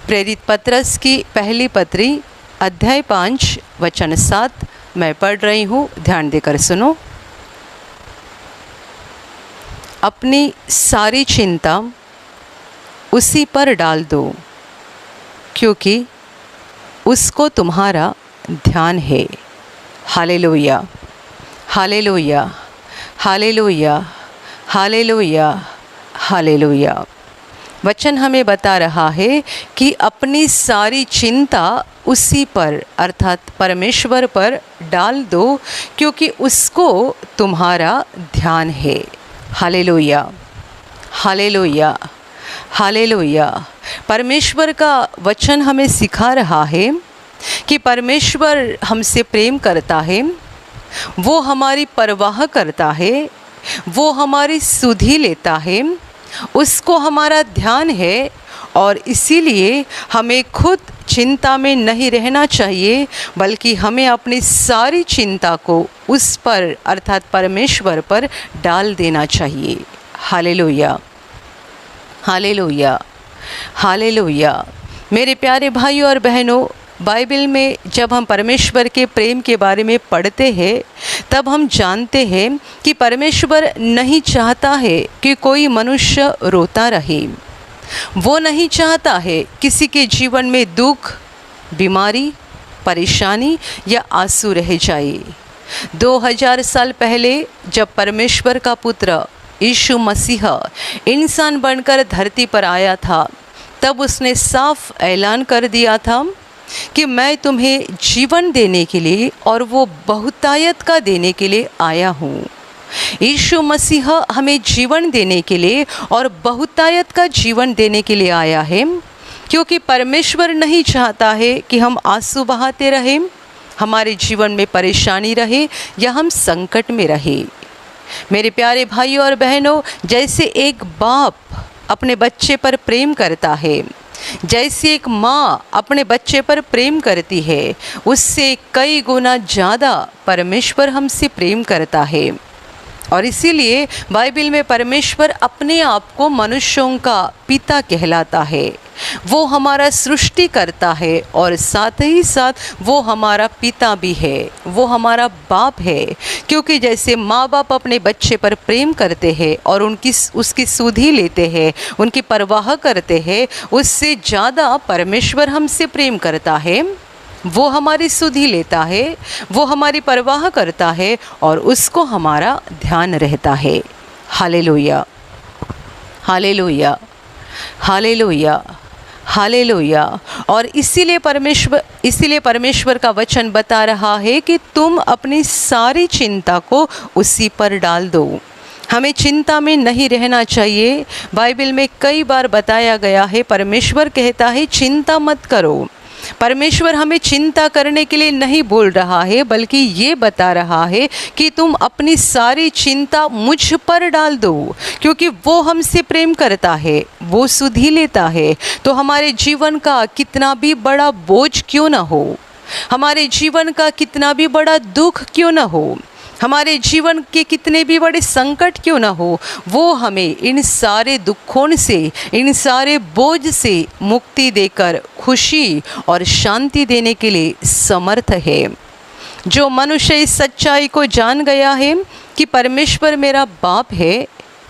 प्रेरित पत्रस की पहली पत्री अध्याय 5 वचन 7 मैं पढ़ रही हूँ, ध्यान देकर सुनो। अपनी सारी चिंता उसी पर डाल दो, क्योंकि उसको तुम्हारा ध्यान है। Hallelujah, hallelujah, hallelujah, hallelujah, hallelujah. वचन हमें बता रहा है कि अपनी सारी चिंता उसी पर अर्थात परमेश्वर पर डाल दो, क्योंकि उसको तुम्हारा ध्यान है। Hallelujah, hallelujah, hallelujah. परमेश्वर का वचन हमें सिखा रहा है कि परमेश्वर हमसे प्रेम करता है, वो हमारी परवाह करता है, वो हमारी सुधि लेता है, उसको हमारा ध्यान है। और इसीलिए हमें खुद चिंता में नहीं रहना चाहिए, बल्कि हमें अपनी सारी चिंता को उस पर अर्थात परमेश्वर पर डाल देना चाहिए। Hallelujah, hallelujah, hallelujah. मेरे प्यारे भाइयों और बहनों, बाइबल में जब हम परमेश्वर के प्रेम के बारे में पढ़ते हैं, तब हम जानते हैं कि परमेश्वर नहीं चाहता है कि कोई मनुष्य रोता रहे। वो नहीं चाहता है किसी के जीवन में दुख, बीमारी, परेशानी या आंसू रह जाए। 2000 साल पहले जब परमेश्वर का पुत्र यीशु मसीह इंसान बनकर धरती पर आया था, तब उसने साफ ऐलान कर दिया था कि मैं तुम्हें जीवन देने के लिए और वो बहुतायत का देने के लिए आया हूँ। यीशु मसीह हमें जीवन देने के लिए और बहुतायत का जीवन देने के लिए आया है, क्योंकि परमेश्वर नहीं चाहता है कि हम आंसू बहाते रहें, हमारे जीवन में परेशानी रहे या हम संकट में रहे। मेरे प्यारे भाइयों और बहनों, जैसे एक बाप अपने बच्चे पर प्रेम करता है, जैसे एक माँ अपने बच्चे पर प्रेम करती है, उससे कई गुना ज़्यादा परमेश्वर हमसे प्रेम करता है। और इसीलिए बाइबल में परमेश्वर अपने आप को मनुष्यों का पिता कहलाता है। वो हमारा सृष्टि करता है और साथ ही साथ वो हमारा पिता भी है, वो हमारा बाप है। क्योंकि जैसे माँ बाप अपने बच्चे पर प्रेम करते हैं और उसकी सुधि लेते हैं, उनकी परवाह करते हैं, उससे ज़्यादा परमेश्वर हमसे प्रेम करता है। वो हमारी सुधि लेता है, वो हमारी परवाह करता है और उसको हमारा ध्यान रहता है। Hallelujah, hallelujah, hallelujah, hallelujah. और इसीलिए परमेश्वर का वचन बता रहा है कि तुम अपनी सारी चिंता को उसी पर डाल दो। हमें चिंता में नहीं रहना चाहिए। बाइबल में कई बार बताया गया है, परमेश्वर कहता है चिंता मत करो। परमेश्वर हमें चिंता करने के लिए नहीं बोल रहा है, बल्कि ये बता रहा है कि तुम अपनी सारी चिंता मुझ पर डाल दो, क्योंकि वो हमसे प्रेम करता है, वो सुधि लेता है। तो हमारे जीवन का कितना भी बड़ा बोझ क्यों ना हो, हमारे जीवन का कितना भी बड़ा दुख क्यों ना हो, हमारे जीवन के कितने भी बड़े संकट क्यों ना हो, वो हमें इन सारे दुखों से, इन सारे बोझ से मुक्ति देकर खुशी और शांति देने के लिए समर्थ है। जो मनुष्य इस सच्चाई को जान गया है कि परमेश्वर मेरा बाप है,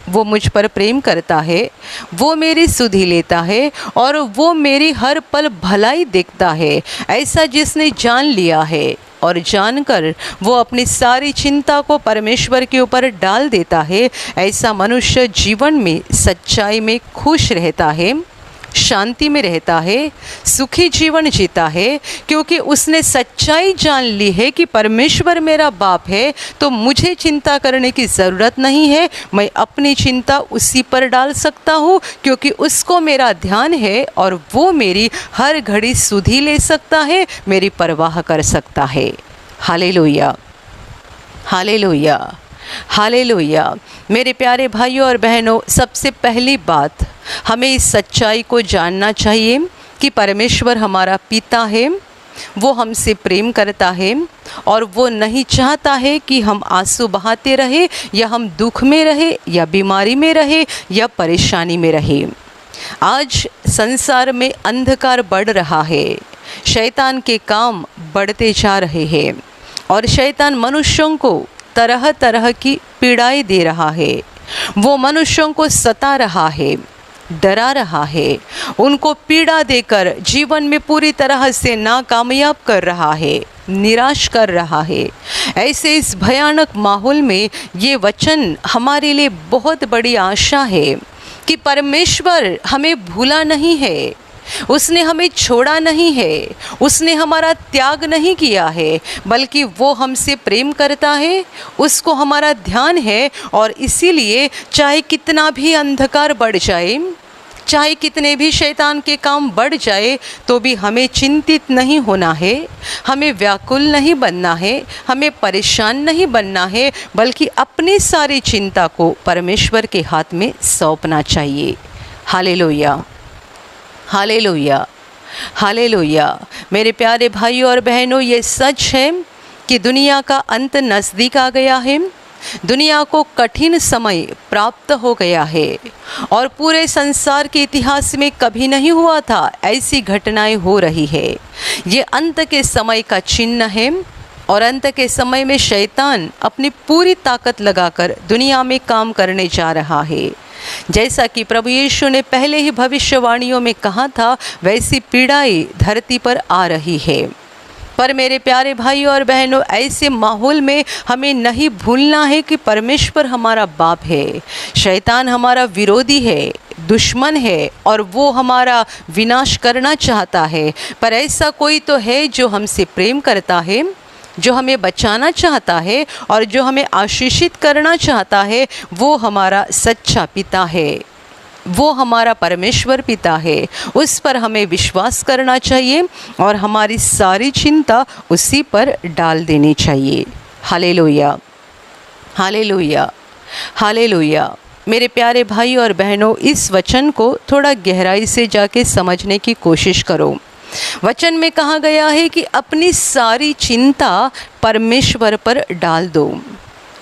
वो मुझ पर प्रेम करता है, वो मेरी सुधि लेता है और वो मेरी हर पल भलाई देखता है, ऐसा जिसने जान लिया है और जानकर वो अपनी सारी चिंता को परमेश्वर के ऊपर डाल देता है, ऐसा मनुष्य जीवन में सच्चाई में खुश रहता है, शांति में रहता है, सुखी जीवन जीता है। क्योंकि उसने सच्चाई जान ली है कि परमेश्वर मेरा बाप है, तो मुझे चिंता करने की ज़रूरत नहीं है। मैं अपनी चिंता उसी पर डाल सकता हूँ, क्योंकि उसको मेरा ध्यान है और वो मेरी हर घड़ी सुधि ले सकता है, मेरी परवाह कर सकता है। Hallelujah, hallelujah, hallelujah. मेरे प्यारे भाइयों और बहनों, सबसे पहली बात हमें इस सच्चाई को जानना चाहिए कि परमेश्वर हमारा पिता है, वो हमसे प्रेम करता है और वो नहीं चाहता है कि हम आंसू बहाते रहे या हम दुख में रहे या बीमारी में रहे या परेशानी में रहे। आज संसार में अंधकार बढ़ रहा है, शैतान के काम बढ़ते जा रहे हैं और शैतान मनुष्यों को तरह तरह की पीड़ाएं दे रहा है। वो मनुष्यों को सता रहा है, डरा रहा है, उनको पीड़ा देकर जीवन में पूरी तरह से नाकामयाब कर रहा है, निराश कर रहा है। ऐसे इस भयानक माहौल में ये वचन हमारे लिए बहुत बड़ी आशा है कि परमेश्वर हमें भूला नहीं है, उसने हमें छोड़ा नहीं है, उसने हमारा त्याग नहीं किया है, बल्कि वो हमसे प्रेम करता है, उसको हमारा ध्यान है। और इसीलिए चाहे कितना भी अंधकार बढ़ जाए, चाहे कितने भी शैतान के काम बढ़ जाए, तो भी हमें चिंतित नहीं होना है, हमें व्याकुल नहीं बनना है, हमें परेशान नहीं बनना है, बल्कि अपनी सारी चिंता को परमेश्वर के हाथ में सौंपना चाहिए। Hallelujah, hallelujah, hallelujah. मेरे प्यारे भाइयों और बहनों, ये सच है कि दुनिया का अंत नज़दीक आ गया है, दुनिया को कठिन समय प्राप्त हो गया है और पूरे संसार के इतिहास में कभी नहीं हुआ था ऐसी घटनाएं हो रही है। ये अंत के समय का चिन्ह है और अंत के समय में शैतान अपनी पूरी ताकत लगाकर दुनिया में काम करने जा रहा है। जैसा कि प्रभु यीशु ने पहले ही भविष्यवाणियों में कहा था, वैसी पीड़ाएं धरती पर आ रही है। पर मेरे प्यारे भाइयों और बहनों, ऐसे माहौल में हमें नहीं भूलना है कि परमेश्वर हमारा बाप है, शैतान हमारा विरोधी है, दुश्मन है और वो हमारा विनाश करना चाहता है। पर ऐसा कोई तो है जो हमसे प्रेम करता है, जो हमें बचाना चाहता है और जो हमें आशीषित करना चाहता है। वो हमारा सच्चा पिता है, वो हमारा परमेश्वर पिता है। उस पर हमें विश्वास करना चाहिए और हमारी सारी चिंता उसी पर डाल देनी चाहिए। Hallelujah, hallelujah, hallelujah. मेरे प्यारे भाई और बहनों, इस वचन को थोड़ा गहराई से जाके समझने की कोशिश करो। वचन में कहा गया है कि अपनी सारी चिंता परमेश्वर पर डाल दो।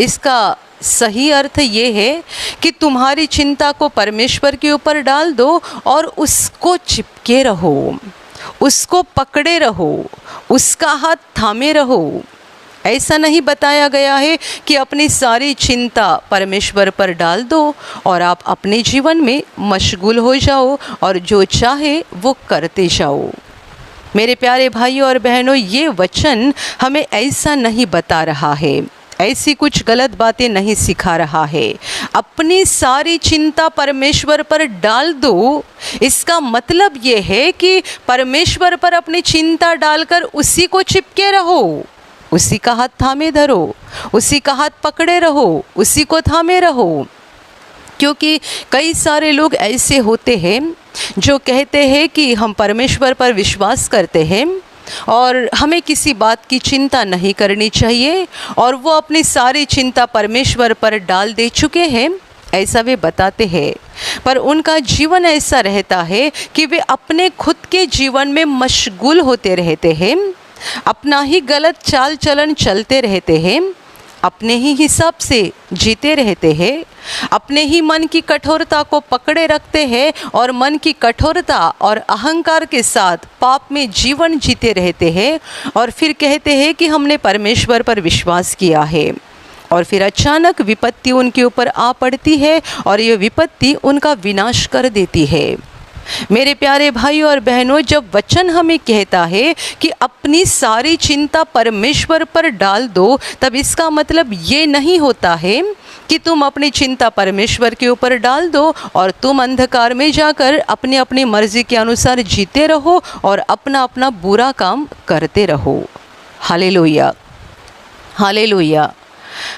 इसका सही अर्थ ये है कि तुम्हारी चिंता को परमेश्वर के ऊपर डाल दो और उसको चिपके रहो, उसको पकड़े रहो, उसका हाथ थामे रहो। ऐसा नहीं बताया गया है कि अपनी सारी चिंता परमेश्वर पर डाल दो और आप अपने जीवन में मशगूल हो जाओ और जो चाहे वो करते जाओ। मेरे प्यारे भाइयों और बहनों, ये वचन हमें ऐसा नहीं बता रहा है, ऐसी कुछ गलत बातें नहीं सिखा रहा है। अपनी सारी चिंता परमेश्वर पर डाल दो, इसका मतलब ये है कि परमेश्वर पर अपनी चिंता डालकर उसी को चिपके रहो, उसी का हाथ थामे धरो, उसी का हाथ पकड़े रहो, उसी को थामे रहो। क्योंकि कई सारे लोग ऐसे होते हैं जो कहते हैं कि हम परमेश्वर पर विश्वास करते हैं और हमें किसी बात की चिंता नहीं करनी चाहिए, और वो अपनी सारी चिंता परमेश्वर पर डाल दे चुके हैं, ऐसा वे बताते हैं। पर उनका जीवन ऐसा रहता है कि वे अपने खुद के जीवन में मशगूल होते रहते हैं, अपना ही गलत चाल चलन चलते रहते हैं, अपने ही हिसाब से जीते रहते हैं, अपने ही मन की कठोरता को पकड़े रखते हैं और मन की कठोरता और अहंकार के साथ पाप में जीवन जीते रहते हैं और फिर कहते हैं कि हमने परमेश्वर पर विश्वास किया है। और फिर अचानक विपत्ति उनके ऊपर आ पड़ती है और ये विपत्ति उनका विनाश कर देती है। मेरे प्यारे भाई और बहनों, जब वचन हमें कहता है कि अपनी सारी चिंता परमेश्वर पर डाल दो, तब इसका मतलब ये नहीं होता है कि तुम अपनी चिंता परमेश्वर के ऊपर डाल दो और तुम अंधकार में जाकर अपनी अपनी मर्जी के अनुसार जीते रहो और अपना अपना बुरा काम करते रहो। Hallelujah, hallelujah,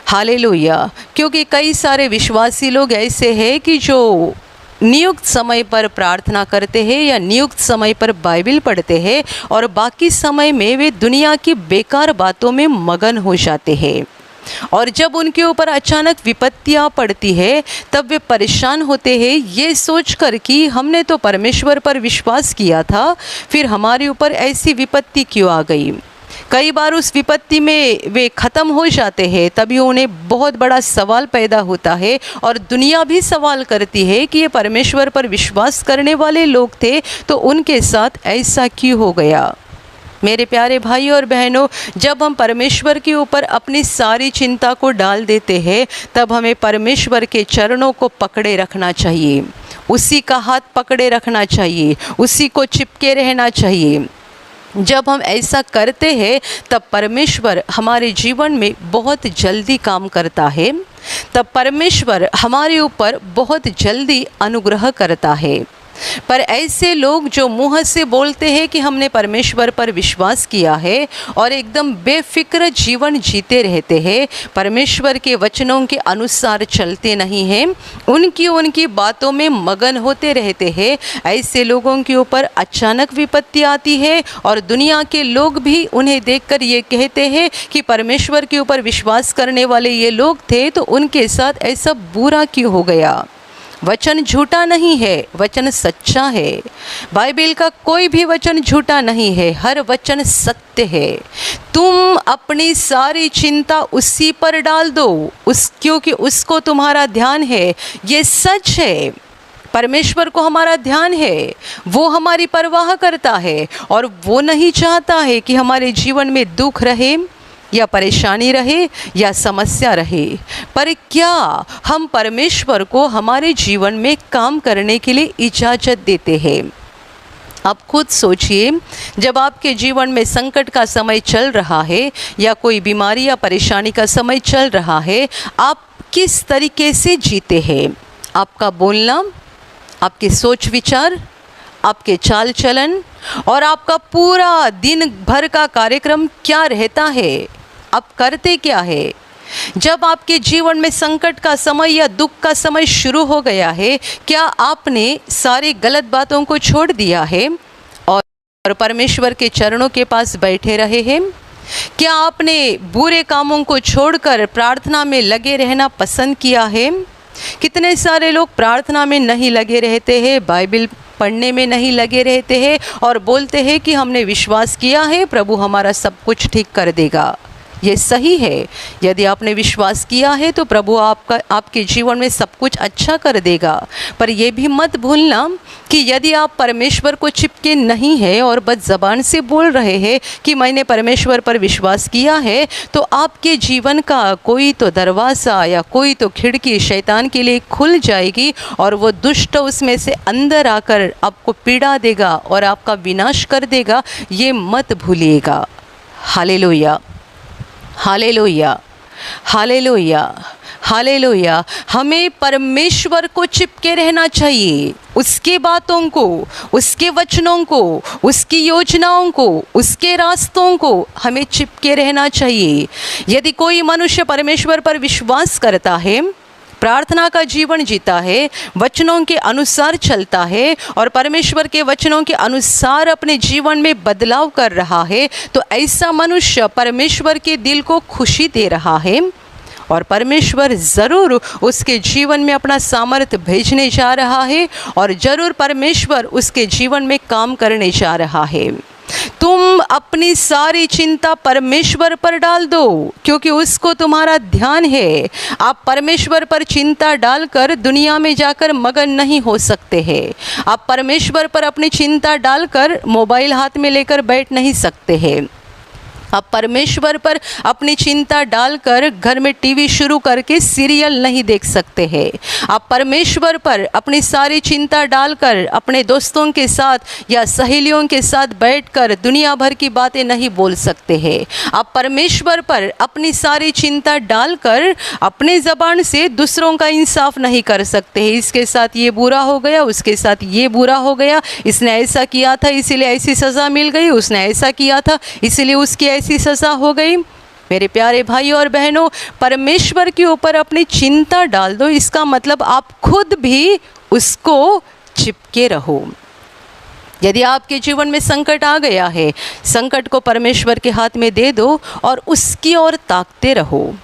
hallelujah. क्योंकि कई सारे विश्वासी लोग ऐसे हैं कि जो नियुक्त समय पर प्रार्थना करते हैं या नियुक्त समय पर बाइबल पढ़ते हैं और बाकी समय में वे दुनिया की बेकार बातों में मगन हो जाते हैं, और जब उनके ऊपर अचानक विपत्तियाँ पड़ती है तब वे परेशान होते हैं, ये सोचकर कि हमने तो परमेश्वर पर विश्वास किया था, फिर हमारे ऊपर ऐसी विपत्ति क्यों आ गई। कई बार उस विपत्ति में वे ख़त्म हो जाते हैं, तभी उन्हें बहुत बड़ा सवाल पैदा होता है और दुनिया भी सवाल करती है कि ये परमेश्वर पर विश्वास करने वाले लोग थे तो उनके साथ ऐसा क्यों हो गया। मेरे प्यारे भाइयों और बहनों, जब हम परमेश्वर के ऊपर अपनी सारी चिंता को डाल देते हैं तब हमें परमेश्वर के चरणों को पकड़े रखना चाहिए, उसी का हाथ पकड़े रखना चाहिए, उसी को चिपके रहना चाहिए। जब हम ऐसा करते हैं तब परमेश्वर हमारे जीवन में बहुत जल्दी काम करता है, तब परमेश्वर हमारे ऊपर बहुत जल्दी अनुग्रह करता है। पर ऐसे लोग जो मुँह से बोलते हैं कि हमने परमेश्वर पर विश्वास किया है और एकदम बेफिक्र जीवन जीते रहते हैं, परमेश्वर के वचनों के अनुसार चलते नहीं हैं, उनकी बातों में मगन होते रहते हैं, ऐसे लोगों के ऊपर अचानक विपत्ति आती है और दुनिया के लोग भी उन्हें देखकर ये कहते हैं कि परमेश्वर के ऊपर विश्वास करने वाले ये लोग थे तो उनके साथ ऐसा बुरा क्यों हो गया। वचन झूठा नहीं है, वचन सच्चा है। बाइबल का कोई भी वचन झूठा नहीं है, हर वचन सत्य है। तुम अपनी सारी चिंता उसी पर डाल दो, क्योंकि उसको तुम्हारा ध्यान है। ये सच है, परमेश्वर को हमारा ध्यान है, वो हमारी परवाह करता है और वो नहीं चाहता है कि हमारे जीवन में दुख रहे या परेशानी रहे या समस्या रहे। पर क्या हम परमेश्वर को हमारे जीवन में काम करने के लिए इजाज़त देते हैं। आप खुद सोचिए, जब आपके जीवन में संकट का समय चल रहा है या कोई बीमारी या परेशानी का समय चल रहा है, आप किस तरीके से जीते हैं। आपका बोलना, आपके सोच विचार, आपके चाल चलन और आपका पूरा दिन भर का कार्यक्रम क्या रहता है, आप करते क्या है। जब आपके जीवन में संकट का समय या दुख का समय शुरू हो गया है, क्या आपने सारी गलत बातों को छोड़ दिया है और परमेश्वर के चरणों के पास बैठे रहे हैं। क्या आपने बुरे कामों को छोड़कर प्रार्थना में लगे रहना पसंद किया है। कितने सारे लोग प्रार्थना में नहीं लगे रहते हैं, बाइबल पढ़ने में नहीं लगे रहते हैं और बोलते हैं कि हमने विश्वास किया है, प्रभु हमारा सब कुछ ठीक कर देगा। ये सही है, यदि आपने विश्वास किया है तो प्रभु आपके जीवन में सब कुछ अच्छा कर देगा। पर यह भी मत भूलना कि यदि आप परमेश्वर को चिपके नहीं है और बस ज़बान से बोल रहे हैं कि मैंने परमेश्वर पर विश्वास किया है, तो आपके जीवन का कोई तो दरवाज़ा या कोई तो खिड़की शैतान के लिए खुल जाएगी और वो दुष्ट उसमें से अंदर आकर आपको पीड़ा देगा और आपका विनाश कर देगा। ये मत भूलिएगा। Hallelujah, hallelujah, hallelujah, hallelujah. हमें परमेश्वर को चिपके रहना चाहिए, उसके बातों को, उसके वचनों को, उसकी योजनाओं को, उसके रास्तों को हमें चिपके रहना चाहिए। यदि कोई मनुष्य परमेश्वर पर विश्वास करता है, प्रार्थना का जीवन जीता है, वचनों के अनुसार चलता है और परमेश्वर के वचनों के अनुसार अपने जीवन में बदलाव कर रहा है, तो ऐसा मनुष्य परमेश्वर के दिल को खुशी दे रहा है और परमेश्वर ज़रूर उसके जीवन में अपना सामर्थ्य भेजने जा रहा है और ज़रूर परमेश्वर उसके जीवन में काम करने जा रहा है। तुम अपनी सारी चिंता परमेश्वर पर डाल दो, क्योंकि उसको तुम्हारा ध्यान है। आप परमेश्वर पर चिंता डालकर दुनिया में जाकर मगन नहीं हो सकते हैं। आप परमेश्वर पर अपनी चिंता डालकर मोबाइल हाथ में लेकर बैठ नहीं सकते हैं। आप परमेश्वर पर अपनी चिंता डालकर घर में टीवी शुरू करके सीरियल नहीं देख सकते हैं। आप परमेश्वर पर अपनी सारी चिंता डालकर अपने दोस्तों के साथ या सहेलियों के साथ बैठकर दुनिया भर की बातें नहीं बोल सकते हैं। आप परमेश्वर पर अपनी सारी चिंता डालकर अपने ज़बान से दूसरों का इंसाफ नहीं कर सकते हैं। इसके साथ ये बुरा हो गया, उसके साथ ये बुरा हो गया, इसने ऐसा किया था इसीलिए ऐसी सज़ा मिल गई, उसने ऐसा किया था इसीलिए उसकी ऐसी सज़ा हो गई। मेरे प्यारे भाइयों और बहनों, परमेश्वर के ऊपर अपनी चिंता डाल दो, इसका मतलब आप खुद भी उसको चिपके रहो। यदि आपके जीवन में संकट आ गया है, संकट को परमेश्वर के हाथ में दे दो और उसकी ओर ताकते रहो,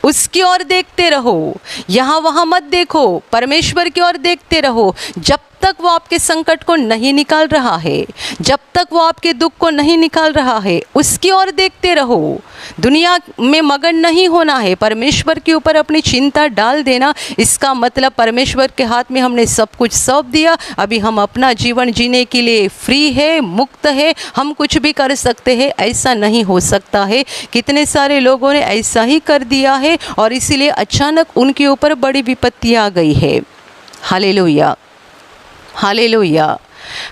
उसकी ओर देखते रहो, यहाँ वहाँ मत देखो, परमेश्वर की ओर देखते रहो। जब तक वो आपके संकट को नहीं निकाल रहा है, जब तक वो आपके दुख को नहीं निकाल रहा है, उसकी ओर देखते रहो। दुनिया में मगन नहीं होना है, परमेश्वर के ऊपर अपनी चिंता डाल देना। इसका मतलब परमेश्वर के हाथ में हमने सब कुछ सौंप दिया, अभी हम अपना जीवन जीने के लिए फ्री है, मुक्त है, हम कुछ भी कर सकते हैं। ऐसा नहीं हो सकता है। कितने सारे लोगों ने ऐसा ही कर दिया है और इसीलिए अचानक उनके ऊपर बड़ी विपत्ति आ गई है। Hallelujah, hallelujah,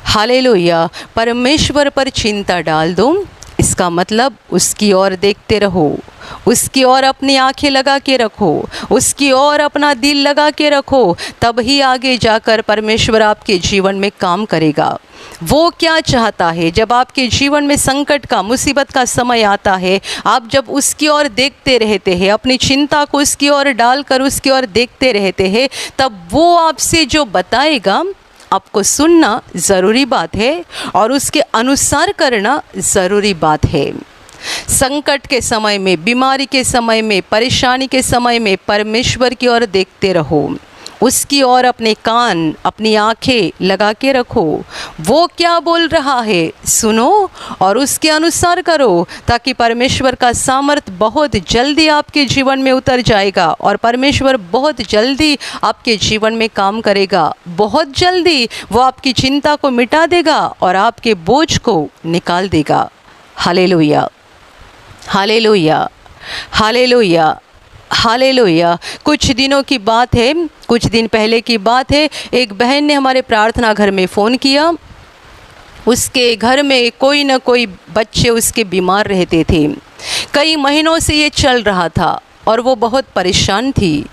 hallelujah. परमेश्वर पर चिंता डाल दो, इसका मतलब उसकी ओर देखते रहो, उसकी ओर अपनी आंखें लगा के रखो, उसकी ओर अपना दिल लगा के रखो, तब ही आगे जाकर परमेश्वर आपके जीवन में काम करेगा। वो क्या चाहता है, जब आपके जीवन में संकट का, मुसीबत का समय आता है, आप जब उसकी ओर देखते रहते हैं, अपनी चिंता को उसकी ओर डालकर उसकी ओर देखते रहते हैं, तब वो आपसे जो बताएगा आपको सुनना ज़रूरी बात है और उसके अनुसार करना ज़रूरी बात है। संकट के समय में, बीमारी के समय में, परेशानी के समय में परमेश्वर की ओर देखते रहो, उसकी ओर अपने कान, अपनी आंखें लगा के रखो। वो क्या बोल रहा है सुनो और उसके अनुसार करो, ताकि परमेश्वर का सामर्थ बहुत जल्दी आपके जीवन में उतर जाएगा और परमेश्वर बहुत जल्दी आपके जीवन में काम करेगा। बहुत जल्दी वो आपकी चिंता को मिटा देगा और आपके बोझ को निकाल देगा। Hallelujah, hallelujah, hallelujah, hallelujah. कुछ दिनों की बात है, कुछ दिन पहले की बात है, एक बहन ने हमारे प्रार्थना घर में फ़ोन किया। उसके घर में कोई न कोई बच्चे उसके बीमार रहते थे, कई महीनों से ये चल रहा था और वो बहुत परेशान थी।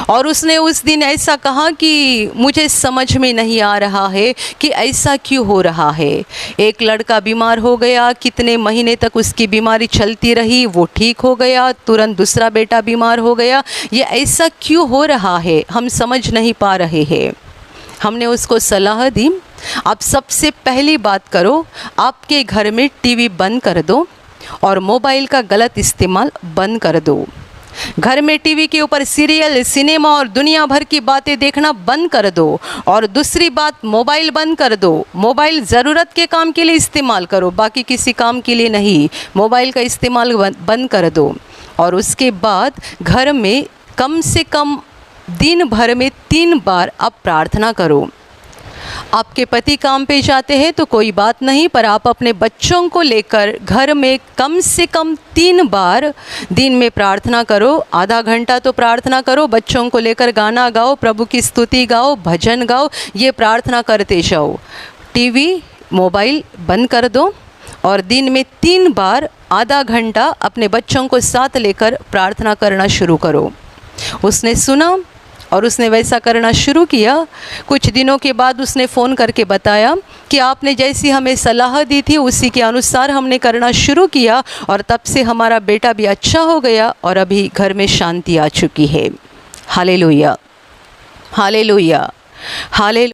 और उसने उस दिन ऐसा कहा कि मुझे समझ में नहीं आ रहा है कि ऐसा क्यों हो रहा है। एक लड़का बीमार हो गया, कितने महीने तक उसकी बीमारी चलती रही, वो ठीक हो गया, तुरंत दूसरा बेटा बीमार हो गया। ये ऐसा क्यों हो रहा है, हम समझ नहीं पा रहे हैं। हमने उसको सलाह दी, आप सबसे पहली बात करो, आपके घर में टीवी बंद कर दो और मोबाइल का गलत इस्तेमाल बंद कर दो। घर में टीवी के ऊपर सीरियल, सिनेमा और दुनिया भर की बातें देखना बंद कर दो। और दूसरी बात, मोबाइल बंद कर दो। मोबाइल ज़रूरत के काम के लिए इस्तेमाल करो, बाकी किसी काम के लिए नहीं। मोबाइल का इस्तेमाल बंद कर दो। और उसके बाद घर में कम से कम दिन भर में 3 बार आप प्रार्थना करो। आपके पति काम पे जाते हैं तो कोई बात नहीं, पर आप अपने बच्चों को लेकर घर में कम से कम 3 बार दिन में प्रार्थना करो। आधा घंटा तो प्रार्थना करो, बच्चों को लेकर गाना गाओ, प्रभु की स्तुति गाओ, भजन गाओ, ये प्रार्थना करते जाओ। टीवी, मोबाइल बंद कर दो और दिन में 3 बार आधा घंटा अपने बच्चों को साथ लेकर प्रार्थना करना शुरू करो। उसने सुना और उसने वैसा करना शुरू किया। कुछ दिनों के बाद उसने फ़ोन करके बताया कि आपने जैसी हमें सलाह दी थी उसी के अनुसार हमने करना शुरू किया और तब से हमारा बेटा भी अच्छा हो गया और अभी घर में शांति आ चुकी है। Hallelujah, hallelujah, hallelujah.